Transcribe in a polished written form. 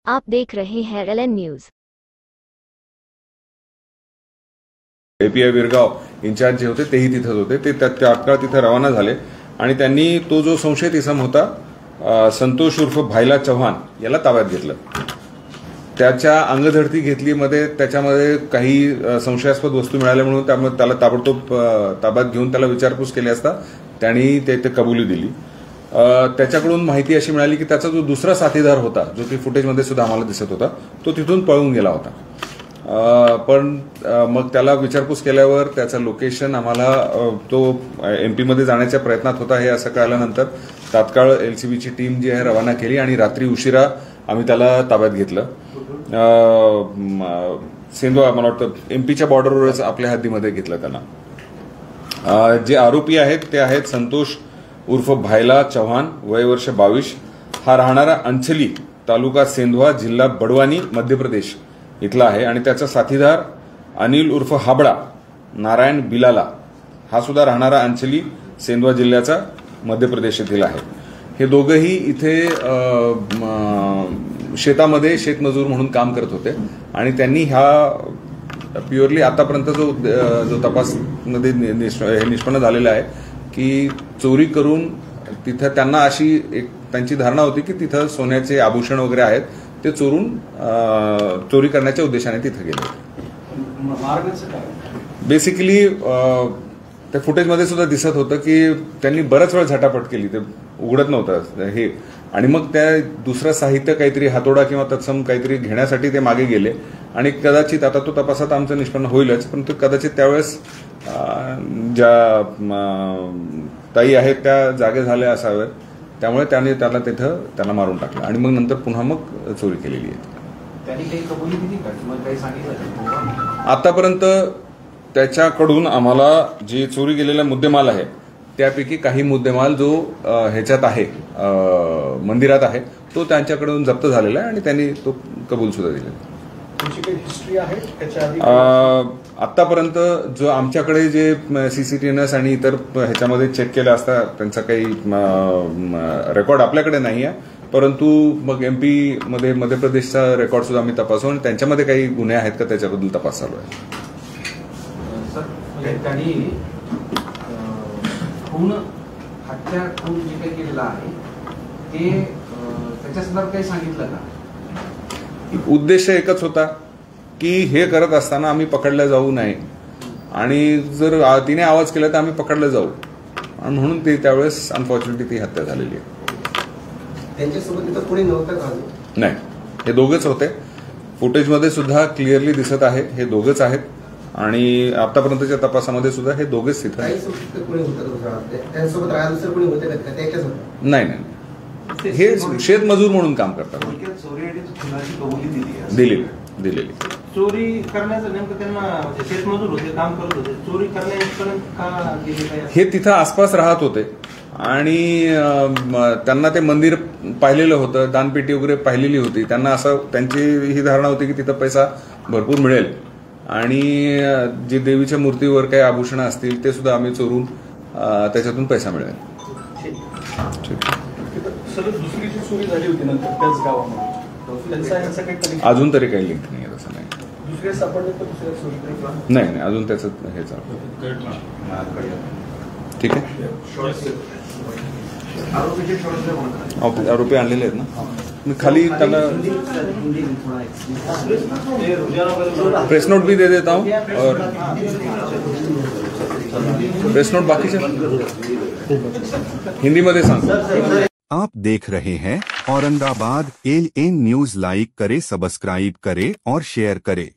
आप देख रहे हैं LN news. API Virgaon in charge जे होते तेही तिथेच होते। ते तात्काळ तिथे रवाना झाले आणि त्यांनी तो जो संशयित इसम होता संतोष उर्फ भाईला चव्हाण याला ताब्यात घेतलं। त्याच्या अंगझडती घेतली मध्ये त्याच्यामध्ये काही संशयास्पद वस्तू मिळाल्या म्हणून त्यामुळे त्याला ताबडतोब ताब्यात घेऊन त्याला विचारपूस केली असता त्यांनी ते कबुली दिली। त्याच्याकडून माहिती अशी मिळाली की त्याचा जो दुसरा साथीदार होता जो की फुटेजमध्ये सुद्धा आम्हाला दिसत होता तो तिथून पळून गेला होता। पण मग त्याला विचारपूस केल्यावर त्याचं लोकेशन आम्हाला तो MP मध्ये जाण्याच्या प्रयत्नात होता हे असं कळल्यानंतर तात्काळ LCBची टीम जी आहे रवाना केली आणि रात्री उशिरा आम्ही त्याला ताब्यात घेतलं। सेंधवा मला वाटतं MPच्या बॉर्डरवरच आपल्या हद्दीमध्ये घेतलं त्यांना। जे आरोपी आहेत ते आहेत संतोष उर्फ भाईला चव्हाण वय वर्ष 22 हा राहणारा अंचली तालुका सेंधवा जिल्हा बडवानी मध्य प्रदेश इथला आहे आणि त्याचा साथीदार अनिल उर्फ हाबडा नारायण बिलाला हा सुद्धा राहणारा अंचली सेंधवा जिल्ह्याचा मध्य प्रदेश येथील आहे। हे दोघंही इथे शेतामध्ये शेतमजूर म्हणून काम करत होते आणि त्यांनी ह्या प्युअरली आतापर्यंत जो तपासमध्ये निष्पन्न झालेला आहे की चोरी करून तिथं त्यांना अशी एक त्यांची धारणा होती की तिथं सोन्याचे आभूषण वगैरे आहेत ते चोरी करण्याच्या उद्देशाने तिथे गेले। बेसिकली त्या फुटेजमध्ये सुद्धा दिसत होतं की त्यांनी बराच वेळ झटापट केली, ते उघडत नव्हतं हे आणि मग त्या दुसरं साहित्य काहीतरी हातोडा किंवा तत्सम काहीतरी घेण्यासाठी ते मागे गेले आणि कदाचित आता तो तपासात आमचं निष्पन्न होईलच पण तो कदाचित त्यावेळेस ज्या ताई आहेत त्या जागे झाल्या असाव्यात त्यामुळे त्याने त्याला तिथं त्याला मारून टाकलं आणि मग नंतर पुन्हा मग चोरी केलेली आहे। आतापर्यंत त्याच्याकडून आम्हाला जे चोरी गेलेला मुद्देमाल आहे त्यापैकी काही मुद्देमाल जो ह्याच्यात आहे मंदिरात आहे तो त्यांच्याकडून जप्त झालेला आहे आणि त्यांनी तो कबूल सुद्धा दिलेला। आतापर्यंत जो आमच्याकडे जे CCTVs आणि इतर ह्याच्यामध्ये चेक केला असता त्यांचा काही रेकॉर्ड आपल्याकडे नाही आहे, परंतु मग MP मध्ये मध्य प्रदेशचा रेकॉर्ड सुद्धा आम्ही तपासू आणि त्यांच्यामध्ये काही गुन्हे आहेत का त्याच्याबद्दल तपास चालू आहे। हत्या खून जे काही केलेलं आहे ते त्याच्या संदर्भात काही सांगितलं का? उद्देश एकच होता की हे करत असताना आम्ही पकडल्या जाऊ नये आणि जर तिने आवाज केला तर आम्ही पकडले जाऊ आणि म्हणून ते त्यावेळेस अनफॉर्च्युनेटली ती हत्या झालेली आहे। त्यांच्यासोबत तिथं कोणी नव्हतं का? नाही, हे दोघेच होते। फुटेजमध्ये सुद्धा क्लिअरली दिसत आहे हे दोघेच आहेत आणि आतापर्यंतच्या तपासामध्ये सुद्धा हे दोघेच तिथं नाही नाही हे शेतमजूर म्हणून काम करतात। दिलेली चोरी करण्याचं नेमकं त्यांना शेतमजूर होते काम करत होते चोरी करण्यापर्यंत का गेले हे तिथं आसपास राहत होते आणि त्यांना ते मंदिर पाहिलेलं होतं, दानपेटी वगैरे पाहिलेली होती, त्यांना असं त्यांची ही धारणा होती की तिथं पैसा भरपूर मिळेल आणि जे देवीच्या मूर्तीवर काही आभूषणं असतील ते सुद्धा आम्ही चोरून त्याच्यातून पैसा मिळेल। दुसरी जी चोरी झाली होती नंतर त्याच गावामध्ये अजून तरी काही लिंक नाही आहे, तसं नाही। दुसरे सापडले तर दुसऱ्या चोरी नाही अजून त्याचं हे चालू ठीक आहे। आरोपी आणलेले आहेत ना, मी खाली त्याला प्रेस नोट भी दे देता हूँ और प्रेस नोट बाकी से हिंदी में सांगतो। आप देख रहे हैं औरंगाबाद LN न्यूज। लाइक करे, सब्सक्राइब करे और शेयर करे।